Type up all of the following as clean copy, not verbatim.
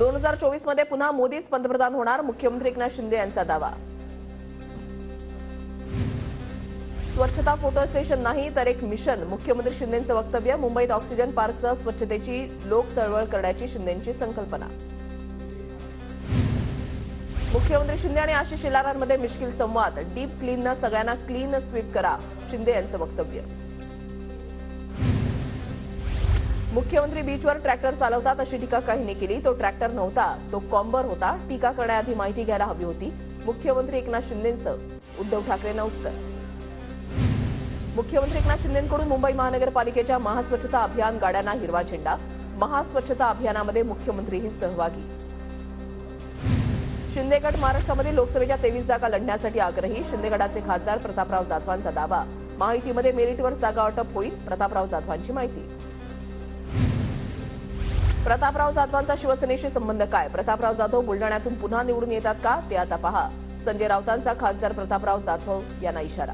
2024 मध्ये पुन्हा मोदीच पंतप्रधान होणार, मुख्यमंत्री एकनाथ शिंदे यांचा दावा। स्वच्छता फोटो सेशन नाही तर एक मिशन, मुख्यमंत्री शिंदेंचं वक्तव्य। मुंबईत ऑक्सिजन पार्कसह स्वच्छतेची लोक चळवळ करण्याची शिंदेंची संकल्पना। मुख्यमंत्री शिंदे आणि आशिष शेलारांमध्ये मिश्किल संवाद, डीप क्लीननं सगळ्यांना क्लीन स्वीप करा, शिंदे यांचं वक्तव्य। मुख्यमंत्री बीचवर ट्रॅक्टर चालवतात अशी टीका काहींनी केली, तो ट्रॅक्टर नव्हता, तो कॉम्बर होता। टीका करण्याआधी माहिती घ्यायला हवी होती, मुख्यमंत्री एकनाथ शिंदेंचं उद्धव ठाकरेंना उत्तर। मुख्यमंत्री एकनाथ शिंदेंकडून मुंबई महानगरपालिकेच्या महास्वच्छता अभियान गाड्यांना हिरवा झेंडा, महास्वच्छता अभियानामध्ये मुख्यमंत्रीही सहभागी। शिंदे गट महाराष्ट्रामध्ये लोकसभेच्या 23 जागा लढण्यासाठी आग्रही, शिंदे गटाचे खासदार प्रतापराव जाधवांचा दावा। माहितीमध्ये मेरिटवर जागा वाटप होईल, प्रतापराव जाधवांची माहिती। प्रतापराव जाधवांचा शिवसेनेशी संबंध काय? प्रतापराव जाधव बुलढाण्यातून पुन्हा निवडून येतात का? ते आता पहा। संजय राऊतांचा खासदार प्रतापराव जाधव यांना इशारा।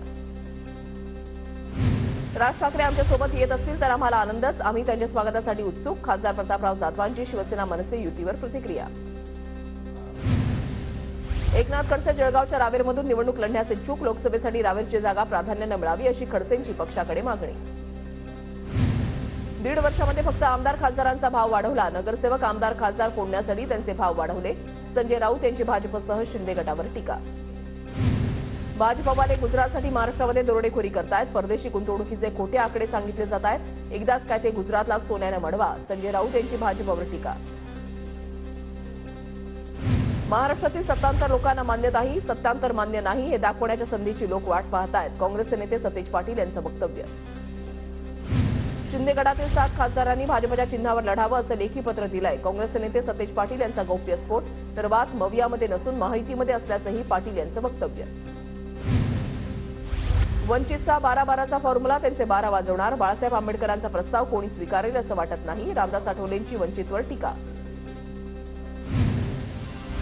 राज ठाकरे आमच्यासोबत येत असतील तर आम्हाला आनंदच, आम्ही त्यांच्या स्वागतासाठी उत्सुक। खासदार प्रतापराव जाधवांची शिवसेना मनसे युतीवर प्रतिक्रिया। एकनाथ खडसे जळगावच्या रावेरमधून निवडणूक लढण्यास इच्छुक, लोकसभेसाठी रावेरची जागा प्राधान्याने मिळावी अशी खडसेंची पक्षाकडे मागणी। 1.5 वर्षामध्ये फक्त आमदार खासदारांचा भाव वाढवला, नगरसेवक आमदार खासदार फोडण्यासाठी त्यांचे भाव वाढवले, संजय राऊत यांची भाजपसह शिंदे गटावर टीका। भाजपवाले गुजरातसाठी महाराष्ट्रामध्ये दरोडेखोरी करतायत, परदेशी गुंतवणुकीचे खोटे आकडे सांगितले जात आहेत, एकदाच काय ते गुजरातला सोन्याने मडवा, संजय राऊत यांची भाजपवर टीका। महाराष्ट्रातील सत्तांतर लोकांना मान्यताही, सत्तांतर मान्य नाही हे दाखवण्याच्या संधीची लोक वाट पाहतायत, काँग्रेसचे नेते सतेज पाटील यांचं वक्तव्य। शिंदे गटातील 7 खासदारांनी भाजपच्या चिन्हावर लढावं असं लेखी पत्र दिलंय, काँग्रेसचे नेते सतेज पाटील यांचा गौप्यस्फोट, तर वाद मवियामध्ये नसून माहितीमध्ये असल्याचंही पाटील यांचं वक्तव्य। वंचितचा 12-12चा फॉर्म्युला, त्यांचे 12 वाजवणार, बाळासाहेब आंबेडकरांचा प्रस्ताव कोणी स्वीकारेल असं वाटत नाही, रामदास आठवलेंची वंचितवर टीका।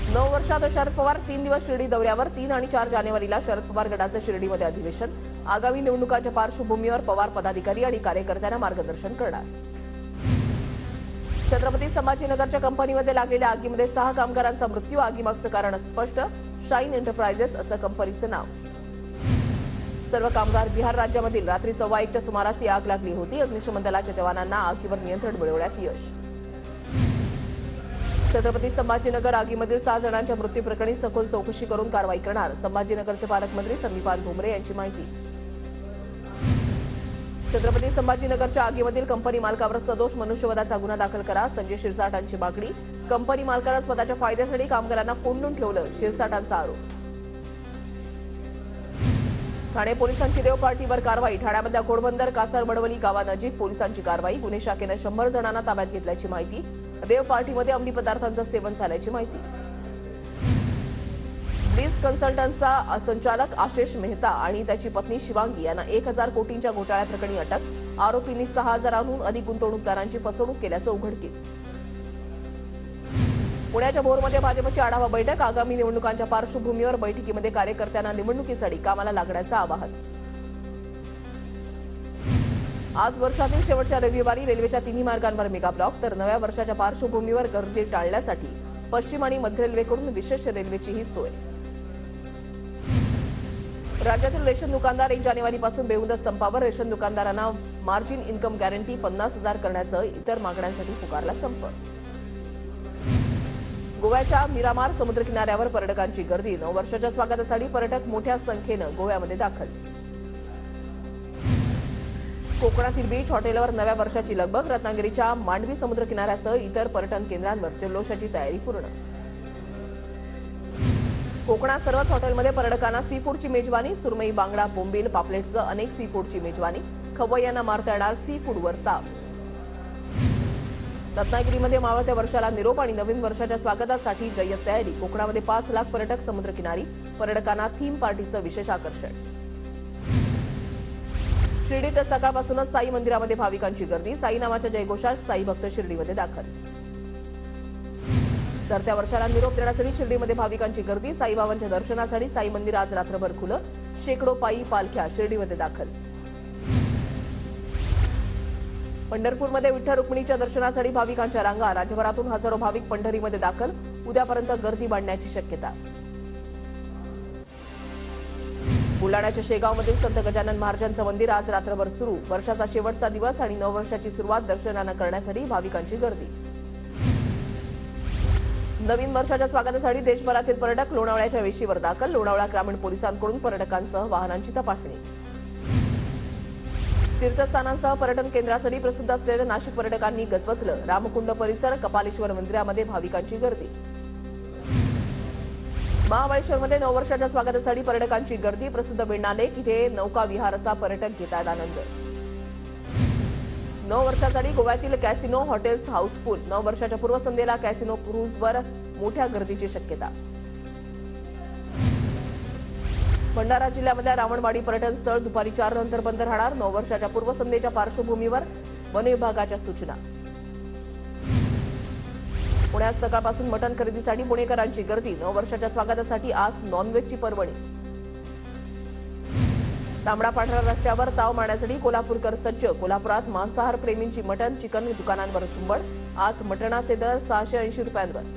9 वर्षात शरद पवार 3 दिवस शिर्डी दौऱ्यावर, 3 आणि 4 जानेवारीला शरद पवार गटाचं शिर्डीमध्ये अधिवेशन। आगामी निवडणुकांच्या पार्श्वभूमीवर पवार पदाधिकारी आणि कार्यकर्त्यांना मार्गदर्शन करणार। छत्रपती संभाजीनगरच्या कंपनीमध्ये लागलेल्या आगीमध्ये 6 कामगारांचा मृत्यू, आगीमागचं कारण स्पष्ट, शाईन एंटरप्राइजेस असं कंपनीचं नाव। सर्व कामगार बिहार राज्यामधील रात्री 1:15च्या सुमारास ही आग लागली होती, अग्निशमन दलाच्या जवानांना आगीवर नियंत्रण मिळवण्यात यश। छत्रपती संभाजीनगर आगीमधील 6 जणांच्या मृत्यूप्रकरणी सखोल चौकशी करून कारवाई करणार, संभाजीनगरचे पालकमंत्री संदीपान भुमरे यांची माहिती। छत्रपती संभाजीनगरच्या आगीमधील कंपनी मालकावर सदोष मनुष्यवधाचा गुन्हा दाखल करा, संजय शिरसाटांची मागणी। कंपनी मालकानं स्वतःच्या फायद्यासाठी कामगारांना कोंडून ठेवलं, शिरसाटांचा आरोप। ठाणे पोलिसांची देव पार्टीवर कारवाई, ठाण्यामधल्या घोडबंदर कासारबडवली गावानजीक पोलिसांची कारवाई, गुन्हे शाखेनं 100 जणांना ताब्यात घेतल्याची माहिती। देव पार्टीमध्ये अंमली पदार्थांचं सेवन झाल्याची माहिती। ब्लिस कन्सल्टंटचा संचालक आशिष मेहता आणि त्याची पत्नी शिवांगी यांना 1000 कोटींच्या घोटाळ्याप्रकरणी अटक, आरोपींनी 6000हून अधिक गुंतवणूकदारांची फसवणूक केल्याचं उघडकीस। पुण्याच्या भोरमध्ये भाजपची आढावा बैठक, आगामी निवडणुकांच्या पार्श्वभूमीवर बैठकीमध्ये कार्यकर्त्यांना निवडणुकीसाठी कामाला लागण्याचं आवाहन। आज वर्षातील शेवटच्या रविवारी रेल्वेच्या 3 मार्गांवर मेगा ब्लॉक, तर नव्या वर्षाच्या पार्श्वभूमीवर गर्दी टाळण्यासाठी पश्चिम आणि मध्य रेल्वेकडून विशेष रेल्वेचीही सोय। राज्यातील रेशन दुकानदार 1 जानेवारीपासून बेमुदत संपावर, रेशन दुकानदारांना मार्जिन इन्कम गॅरंटी 50,000 करण्यासह इतर मागण्यांसाठी पुकारला संप। गोव्याच्या मिरामार समुद्रकिनाऱ्यावर पर्यटकांची गर्दी, 9 वर्षाच्या स्वागतासाठी पर्यटक मोठ्या संख्येनं गोव्यामध्ये दाखल। कोकणातील बीच हॉटेलवर नव्या वर्षाची लगबग, रत्नागिरीच्या मांडवी समुद्रकिनाऱ्यासह इतर पर्यटन केंद्रांवर जल्लोषाची तयारी पूर्ण। कोकणात सर्वच हॉटेलमध्ये पर्यटकांना सी फूडची मेजवानी, सुरमई, बांगडा, बोंबील, पापलेटसह अनेक सी फूडची मेजवानी, खवय्यांना मारता येणार सी फूडवर ताप। रत्नागिरीमध्ये मावळत्या वर्षाला निरोप आणि नवीन वर्षाच्या स्वागतासाठी जय्यत तयारी, कोकणामध्ये 5 लाख पर्यटक समुद्रकिनारी, पर्यटकांना थीम पार्टीचं विशेष आकर्षण। शिर्डीत सकाळपासूनच साई मंदिरामध्ये भाविकांची गर्दी, साई नावाच्या जयघोषात साई भक्त शिर्डीमध्ये दाखल। सरत्या वर्षाला निरोप देण्यासाठी शिर्डीमध्ये भाविकांची गर्दी, साईबाबांच्या दर्शनासाठी साई मंदिर आज रात्रभर खुलं, शेकडो पायी पालख्या शिर्डीमध्ये दाखल। पंढरपूरमध्ये विठ्ठल रुक्मिणीच्या दर्शनासाठी भाविकांच्या रांगा, राज्यभरातून हजारो भाविक पंढरीमध्ये दाखल, उद्यापर्यंत गर्दी वाढण्याची शक्यता. बुलढाण्याच्या शेगावमधील संत गजानन महाराजांचं मंदिर आज रात्रभर सुरू. वर्षाचा शेवटचा दिवस आणि नववर्षाची सुरुवात दर्शनानं करण्यासाठी भाविकांची गर्दी. नवीन वर्षाच्या स्वागतासाठी देशभरातील पर्यटक लोणावळ्याच्या वेशीवर दाखल. लोणावळा ग्रामीण पोलिसांकडून पर्यटकांसह वाहनांची तपासणी. तीर्थस्थानांसह पर्यटन केंद्रासाठी प्रसिद्ध असलेल्या नाशिक पर्यटकांनी गजबजलं. रामकुंड परिसर, कपालेश्वर मंदिरामध्ये भाविकांची गर्दी. महाबळेश्वरमध्ये नववर्षाच्या स्वागतासाठी पर्यटकांची गर्दी. प्रसिद्ध बेंडालेक इथे नौका विहाराचा पर्यटक घेतायत आनंद. नववर्षासाठी गोव्यातील कॅसिनो, हॉटेल्स हाऊसफुल. नववर्षाच्या पूर्वसंध्येला कॅसिनो क्रूजवर मोठ्या गर्दीची शक्यता. भंडारा जिल्ह्यामधल्या रावणवाडी पर्यटन स्थळ दुपारी 4 नंतर बंद राहणार. नववर्षाच्या पूर्वसंध्येच्या पार्श्वभूमीवर वन विभागाच्या सूचना. पुण्यात सकाळपासून मटण खरेदीसाठी पुणेकरांची गर्दी. नववर्षाच्या स्वागतासाठी आज नॉनव्हेजची पर्वणी. तांबडा पांढरा रस्त्यावर ताव मारण्यासाठी कोल्हापूरकर सज्ज. कोल्हापुरात मांसाहार प्रेमींची मटण, चिकन दुकानांवर झुंबड. आज मटणाचे दर 680 रुपयांवर.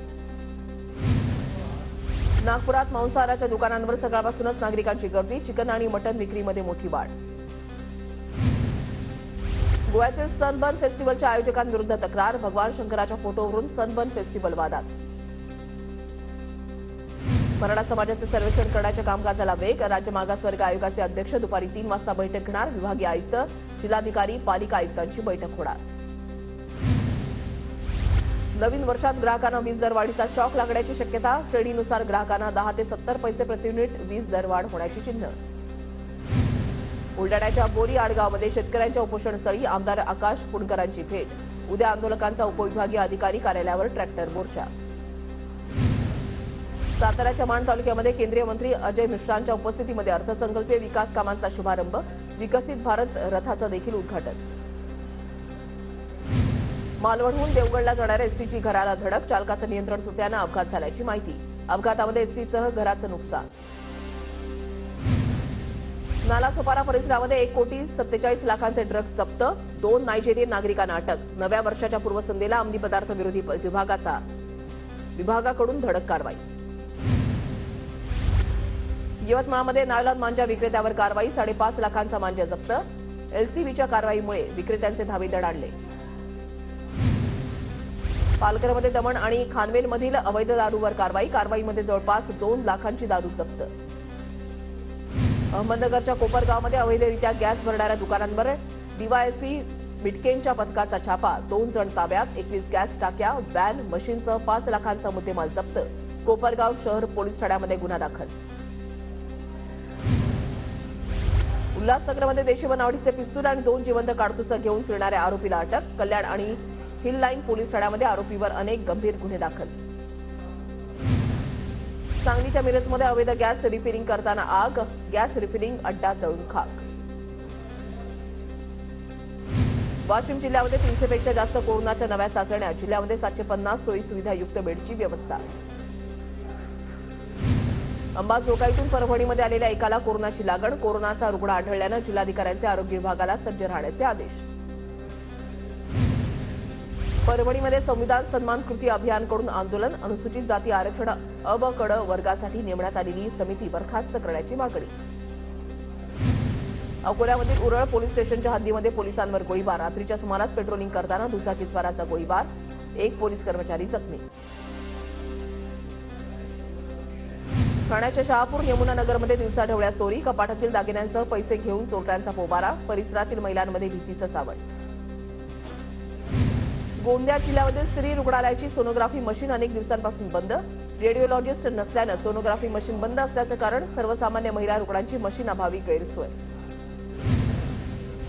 नागपुरात मांसाहाराच्या दुकानांवर सकाळपासूनच नागरिकांची गर्दी. चिकन आणि मटण विक्रीमध्ये मोठी वाढ. गोव्यातील सनबर्न फेस्टिवलच्या आयोजकांविरुद्ध तक्रार. भगवान शंकराच्या फोटोवरून सनबर्न फेस्टिवल वादात. मराठा समाजाचे सर्वेक्षण करण्याच्या कामकाजाला वेग. राज्य मागासवर्ग आयोगाचे अध्यक्ष दुपारी 3 वाजता बैठक घेणार. विभागीय आयुक्त, जिल्हाधिकारी, पालिका आयुक्तांची बैठक होणार. नवीन वर्षात ग्राहकांना वीज दरवाढीचा शॉक लागण्याची शक्यता. श्रेणीनुसार ग्राहकांना 10 ते 70 पैसे प्रति युनिट वीज दरवाढ होण्याची चिन्ह. बुलढाण्याच्या बोरी आडगावमध्ये शेतकऱ्यांच्या उपोषणस्थळी आमदार आकाश पुणकरांची भेट. उद्या आंदोलकांचा उपविभागीय अधिकारी कार्यालयावर ट्रॅक्टर मोर्चा. साताऱ्याच्या माण तालुक्यामध्ये केंद्रीय मंत्री अजय मिश्रांच्या उपस्थितीमध्ये अर्थसंकल्पीय विकास कामांचा शुभारंभ. विकसित भारत रथाचं देखील उद्घाटन. मालवणहून देवगडला जाणाऱ्या एसटीची घराला धडक. चालकाचं नियंत्रण सुटल्यानं अपघात झाल्याची माहिती. अपघातामध्ये एसटीसह घराचं नुकसान. नालासोपारा परिसरामध्ये 1,47 लाखांचे ड्रग्ज जप्त. 2 नायजेरियन नागरिकांना अटक. नव्या वर्षाच्या पूर्वसंध्येला अंमली पदार्थ विरोधी विभागाकडून धडक कारवाई. यवतमाळमध्ये नायलॉन मांजा विक्रेत्यावर कारवाई. 5.5 लाखांचा मांजा जप्त. एलसीबीच्या कारवाईमुळे विक्रेत्यांचे धावे दडाणले. पालघरमध्ये दमण आणि खानवेलमधील अवैध दारूवर कारवाई. कारवाईमध्ये जवळपास 2 लाखांची दारू जप्त. अहमदनगरच्या कोपरगावमध्ये अवैधरित्या गॅस भरणाऱ्या दुकानांवर डीवायएसपी बिटकेनच्या पथकाचा छापा. 2 जण ताब्यात. 21 गॅस टाक्या, व्हॅन, मशीनसह 5 लाखांचा मुद्देमाल जप्त. कोपरगाव शहर पोलीस ठाण्यामध्ये गुन्हा दाखल. उल्हासनगरमध्ये देशी बनावटीचे पिस्तूल आणि 2 जिवंत काडतुसं घेऊन फिरणाऱ्या आरोपीला अटक. कल्याण आणि हिल लाईन पोलीस ठाण्यामध्ये आरोपीवर अनेक गंभीर गुन्हे दाखल. सांगलीच्या मिरजमध्ये अवैध गॅस रिफिलिंग करताना आग. गॅस रिफिलिंग अड्डा जळून खाक. वाशिम जिल्ह्यामध्ये 300 पेक्षा जास्त कोरोनाच्या नव्या चाचण्या. जिल्ह्यामध्ये 750 सोयी सुविधायुक्त बेडची व्यवस्था. अंबाजोगाईतून परभणीमध्ये आलेल्या एकाला कोरोनाची लागण. कोरोनाचा रुग्ण आढळल्यानं जिल्हाधिकाऱ्यांचे आरोग्य विभागाला सज्ज राहण्याचे आदेश. परभणीमध्ये संविधान सन्मान कृती अभियानकडून आंदोलन. अनुसूचित जाती आरक्षण अ ब क ड वर्गासाठी नेमण्यात आलेली समिती बरखास्त करण्याची मागणी. अकोल्यामधील उरळ पोलीस स्टेशनच्या हद्दीमध्ये पोलिसांवर गोळीबार. रात्रीच्या सुमारास पेट्रोलिंग करताना दुचाकीस्वाराचा गोळीबार. 1 पोलीस कर्मचारी जखमी. ठाण्याच्या शहापूर यमुनानगरमध्ये दिवसाढवळ्या चोरी. कपाटातील दागिन्यांसह पैसे घेऊन चोरट्यांचा पोबारा. परिसरातील महिलांमध्ये भीतीचं सावट. गोंदिया जिल्ह्यामध्ये स्त्री रुग्णालयाची सोनोग्राफी मशीन अनेक दिवसांपासून बंद. रेडिओलॉजिस्ट नसल्यानं सोनोग्राफी मशीन बंद असल्याचं कारण. सर्वसामान्य महिला रुग्णांची मशीन अभावी गैरसोय.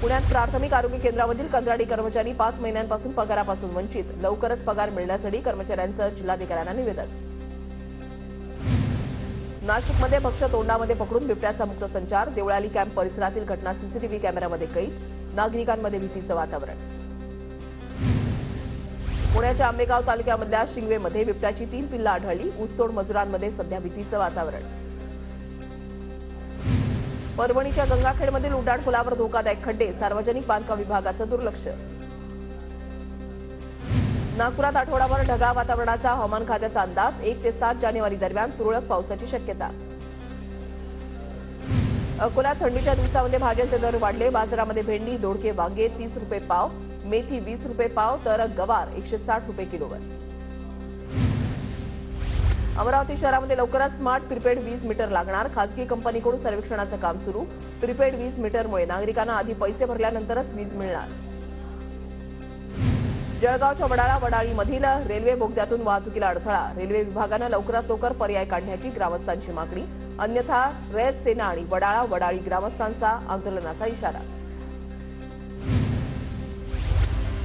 पुण्यात प्राथमिक आरोग्य केंद्रामधील कंत्राटी कर्मचारी 5 महिन्यांपासून पगारापासून वंचित. लवकरच पगार मिळण्यासाठी कर्मचाऱ्यांचं जिल्हाधिकाऱ्यांना निवेदन. नाशिकमध्ये भक्ष्य तोंडामध्ये पकडून बिबट्याचा मुक्त संचार. देवळाली कॅम्प परिसरातील घटना सीसीटीव्ही कॅमेऱ्यामध्ये कैद. नागरिकांमध्ये भीतीचं वातावरण. पुण्याच्या आंबेगाव तालुक्यामधल्या शिंगवेमध्ये बिबट्याची 3 पिल्लं आढळली. ऊसतोड मजुरांमध्ये सध्या भीतीचं वातावरण. परभणीच्या गंगाखेडमधील उड्डाण पुलावर धोकादायक खड्डे. सार्वजनिक बांधकाम विभागाचं दुर्लक्ष. नागपुरात आठवडाभर ढगाळ वातावरणाचा हवामान खात्याचा अंदाज 1 ते 7 जानेवारी दरम्यान तुरळक पावसाची शक्यता. अकोल्यात थंडीच्या दिवसामध्ये भाज्यांचे दर वाढले. बाजारामध्ये भेंडी, दोडके, वांगे 30 रुपये पाव, मेथी 20 रुपये पाव तर गवार 160 रुपये किलोवर. अमरावती शहरामध्ये लवकरच स्मार्ट प्रीपेड वीज मीटर लागणार. खासगी कंपनीकडून सर्वेक्षणाचं काम सुरू. प्रीपेड वीज मीटरमुळे नागरिकांना आधी पैसे भरल्यानंतरच वीज मिळणार. जळगावच्या वडाळीमधील रेल्वे बोगद्यातून वाहतुकीला अडथळा. रेल्वे विभागानं लवकरात लवकर पर्याय काढण्याची ग्रामस्थांची मागणी. अन्यथा रयत सेना आणि वडाळी ग्रामस्थांचा आंदोलनाचा इशारा.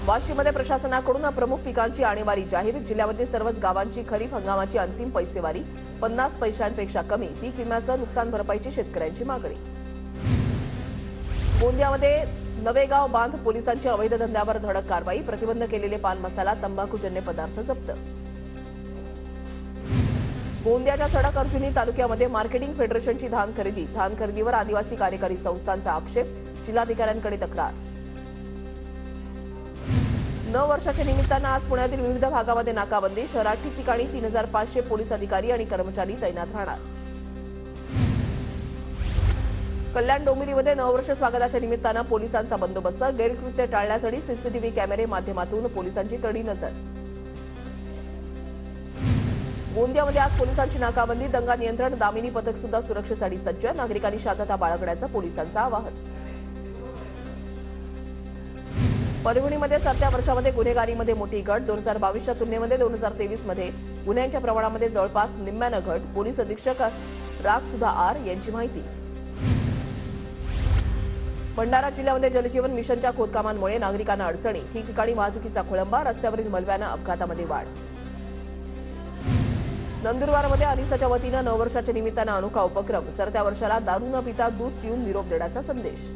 वाशीमध्ये प्रशासनाकडून प्रमुख पिकांची आणीवारी जाहीर. जिल्ह्यामध्ये सर्वच गावांची खरीप हंगामाची अंतिम पैसेवारी 50 पैशांपेक्षा कमी. पीक विम्यासह नुकसान भरपाईची शेतकऱ्यांची मागणी. गोंदियामध्ये नवेगाव बांध पोलिसांची अवैध धंद्यावर धडक कारवाई. प्रतिबंध केलेले पान मसाला, तंबाखूजन्य पदार्थ जप्त. गोंदियाच्या सडक अर्जुनी तालुक्यामध्ये मार्केटिंग फेडरेशनची धान खरेदीवर आदिवासी कार्यकारी संस्थांचा आक्षेप. जिल्हाधिकाऱ्यांकडे तक्रार. नववर्षाच्या निमित्तानं आज पुण्यातील विविध भागामध्ये नाकाबंदी. शहरात ठिकठिकाणी 3500 पोलीस अधिकारी आणि कर्मचारी तैनात राहणार. कल्याण डोंबिवलीमध्ये नववर्ष स्वागताच्या निमित्तानं पोलिसांचा बंदोबस्त. गैरकृत्य टाळण्यासाठी सीसीटीव्ही कॅमेरे माध्यमातून पोलिसांची कडी नजर. गोंदियामध्ये आज पोलिसांची नाकाबंदी. दंगा नियंत्रण दामिनी पथक सुद्धा सुरक्षेसाठी सज्ज. नागरिकांनी शांतता बाळगण्याचं पोलिसांचं आवाहन. परभणीमध्ये सरत्या वर्षामध्ये गुन्हेगारीमध्ये मोठी घट. 2022च्या तुलनेमध्ये 2023मध्ये गुन्ह्यांच्या प्रमाणामध्ये जवळपास निम्म्यानं घट. पोलीस अधीक्षक रागसुधा आर यांची माहिती. भंडारा जिल्ह्यामध्ये जलजीवन मिशनच्या खोदकामांमुळे नागरिकांना अडचणी. ठिकठिकाणी वाहतुकीचा खोळंबा. रस्त्यावरील मलब्यानं अपघातामध्ये वाढ. नंदुरबारमध्ये अनिसाच्या वतीनं नववर्षाच्या निमित्तानं अनोखा उपक्रम. सरत्या वर्षाला दारू न पिता दूध पिऊन निरोप देण्याचा संदेश.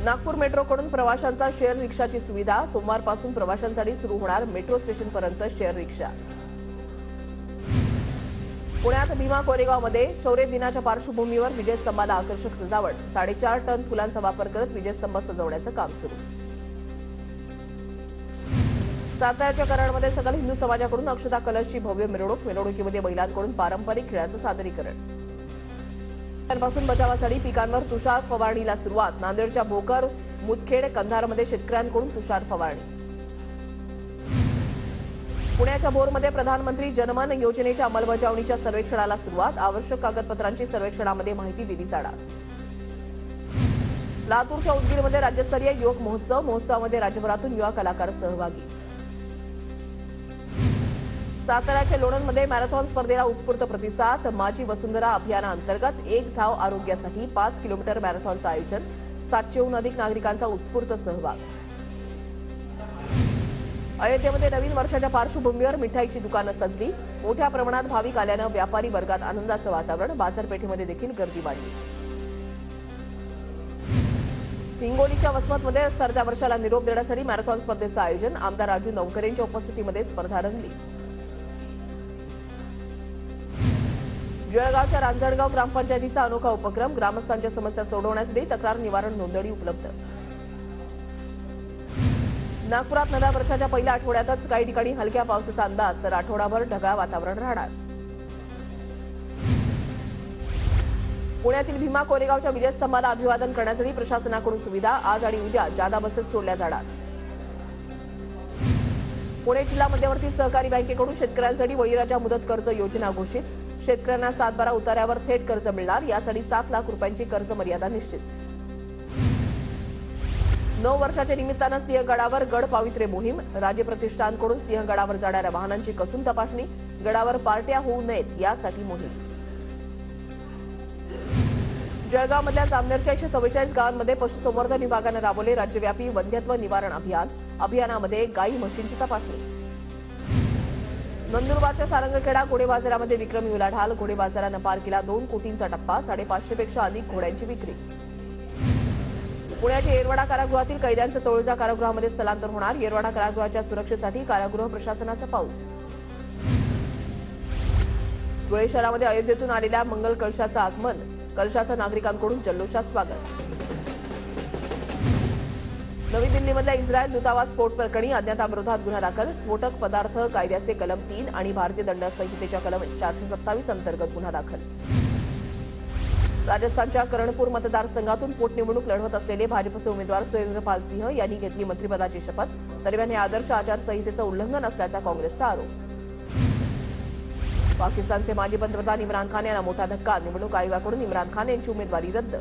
नागपूर मेट्रोकडून प्रवाशांचा शेअर रिक्षाची सुविधा. सोमवारपासून प्रवाशांसाठी सुरू होणार मेट्रो स्टेशनपर्यंत शेअर रिक्षा. पुण्यात भीमा कोरेगावमध्ये शौर्य दिनाच्या पार्श्वभूमीवर विजयस्तंभाला आकर्षक सजावट. 4.5 टन फुलांचा वापर करत विजयस्तंभ सजवण्याचं काम सुरू. साताऱ्याच्या कराडमध्ये सकल हिंदू समाजाकडून अक्षता कलशची भव्य मिरवणूक. मिरवणुकीमध्ये महिलांकडून पारंपरिक खेळाचं सादरीकरण. पासून बचावासाठी पिकांवर तुषार फवारणीला सुरुवात. नांदेडच्या भोकर, मुदखेड, कंधारमध्ये शेतकऱ्यांकडून तुषार फवारणी. पुण्याच्या भोरमध्ये प्रधानमंत्री जनमन योजनेच्या अंमलबजावणीच्या सर्वेक्षणाला सुरुवात. आवश्यक कागदपत्रांची सर्वेक्षणामध्ये माहिती दिली जाणार. लातूरच्या उदगीरमध्ये राज्यस्तरीय युवक महोत्सव. महोत्सवामध्ये राज्यभरातून युवा कलाकार सहभागी. साताऱ्याच्या लोणंदमध्ये मॅरेथॉन स्पर्धेला उत्स्फूर्त प्रतिसाद. माझी वसुंधरा अभियानाअंतर्गत 1 धाव आरोग्यासाठी 5 किलोमीटर मॅरेथॉनचं आयोजन. 700हून अधिक नागरिकांचा उत्स्फूर्त सहभाग. अयोध्येमध्ये नवीन वर्षाच्या पार्श्वभूमीवर मिठाईची दुकानं सजली. मोठ्या प्रमाणात भाविक आल्यानं व्यापारी वर्गात आनंदाचं वातावरण. बाजारपेठेमध्ये देखील गर्दी वाढली. हिंगोलीच्या वसमतमध्ये सरत्या वर्षाला निरोप देण्यासाठी मॅरेथॉन स्पर्धेचं आयोजन. आमदार राजू नवकरेंच्या उपस्थितीमध्ये स्पर्धा रंगली. जळगावच्या रांजणगाव ग्रामपंचायतीचा अनोखा उपक्रम. ग्रामस्थांच्या समस्या सोडवण्यासाठी तक्रार निवारण नोंदणी उपलब्ध. नागपुरात नव्या वर्षाच्या पहिल्या आठवड्यातच काही ठिकाणी हलक्या पावसाचा अंदाज. तर आठवडाभर ढगाळ वातावरण राहणार. पुण्यातील भीमा कोरेगावच्या विजयस्तंभाला अभिवादन करण्यासाठी प्रशासनाकडून सुविधा. आज आणि उद्या जादा बसेस सोडल्या जाणार. पुणे जिल्हा मध्यवर्ती सहकारी बँकेकडून शेतकऱ्यांसाठी बळीराजा मुदत कर्ज योजना घोषित. शेतकऱ्यांना 7/12 उतार्यावर थेट कर्ज मिळणार. यासाठी 7 लाख रुपयांची कर्ज मर्यादा निश्चित. नववर्षाच्या निमित्तानं सिंहगडावर गड पावित्र्य मोहीम. राज्य प्रतिष्ठानकडून सिंहगडावर जाणाऱ्या वाहनांची कसून तपासणी. गडावर पार्ट्या होऊ नयेत यासाठी मोहीम. जळगावमधल्या जामनेरच्या 144 गावांमध्ये पशुसंवर्धन विभागानं राबवले राज्यव्यापी वंध्यत्व निवारण अभियान. अभियानामध्ये गाई म्हशींची तपासणी. नंदुरबारच्या सारंगखेडा घोडे बाजारामध्ये विक्रमी उलाढाल. घोडे बाजारानं पार केला 2 कोटींचा टप्पा. 550 पेक्षा अधिक घोड्यांची विक्री. पुण्याच्या येरवाडा कारागृहातील कैद्यांचं तळोजा कारागृहामध्ये स्थलांतर होणार. येरवाडा कारागृहाच्या सुरक्षेसाठी कारागृह प्रशासनाचं पाऊल. धुळे शहरामध्ये अयोध्येतून आलेल्या मंगल कळशाचं आगमन. कळशाचं नागरिकांकडून जल्लोषात स्वागत. नवी दिल्लीमधल्या इस्रायल दूतावास स्फोट प्रकरणी अज्ञाताविरोधात गुन्हा दाखल. स्फोटक पदार्थ कायद्याचे कलम 3 आणि भारतीय दंड संहितेच्या कलम 427 अंतर्गत गुन्हा दाखल. राजस्थानच्या करणपूर मतदारसंघातून पोटनिवडणूक लढवत असलेले भाजपचे उमेदवार सुरेंद्रपाल सिंह यांनी घेतली मंत्रिपदाची शपथ. दरम्यान हे आदर्श आचारसंहितेचं उल्लंघन असल्याचा काँग्रेसचा आरोप. पाकिस्तानचे माजी पंतप्रधान इम्रान खान यांना मोठा धक्का. निवडणूक आयोगाकडून इम्रान खान यांची उमेदवारी रद्द.